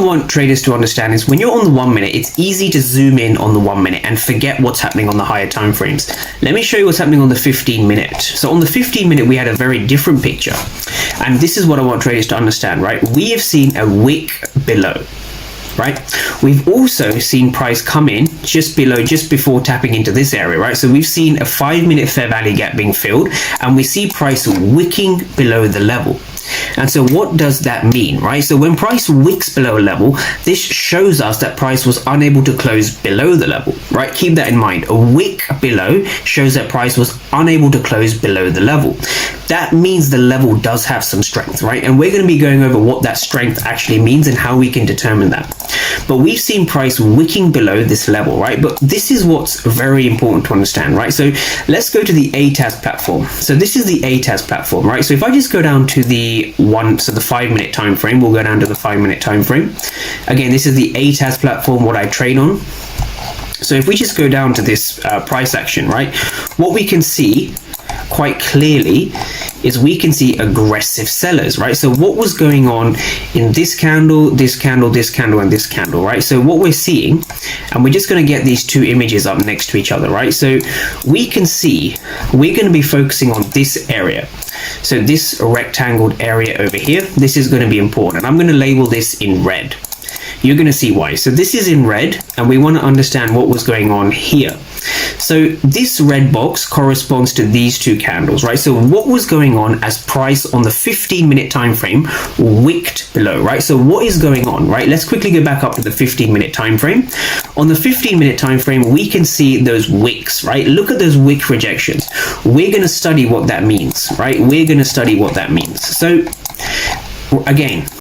want traders to understand is when you're on the 1 minute, it's easy to zoom in on the 1 minute and forget what's happening on the higher time frames. Let me show you what's happening on the 15 minute. So on the 15 minute, we had a very different picture. And this is what I want traders to understand, right? We have seen a wick below, right? We've also seen price come in just below, just before tapping into this area, right? So we've seen a 5 minute fair value gap being filled, and we see price wicking below the level. And so what does that mean, right? So when price wicks below a level, this shows us that price was unable to close below the level, right? Keep that in mind. A wick below shows that price was unable to close below the level. That means the level does have some strength, right? And we're going to be going over what that strength actually means and how we can determine that. But we've seen price wicking below this level, right? But this is what's very important to understand, right? So let's go to the ATAS platform. So this is the ATAS platform, right? So if I just go down to the 5 minute time frame, we'll go down to the 5 minute time frame. Again, this is the ATAS platform, what I trade on. So if we just go down to this price action, right? What we can see quite clearly is we can see aggressive sellers, right? So what was going on in this candle, this candle, this candle, and this candle, right? So what we're seeing, and we're just going to get these two images up next to each other, right? So we can see we're going to be focusing on this area. So this rectangled area over here, this is going to be important. I'm going to label this in red. You're going to see why. So this is in red, and we want to understand what was going on here. So this red box corresponds to these two candles, right? So what was going on as price on the 15 minute time frame wicked below, right? So what is going on, right? Let's quickly go back up to the 15 minute time frame. On the 15 minute time frame, we can see those wicks, right? Look at those wick rejections. We're going to study what that means, right? We're going to study what that means. So again,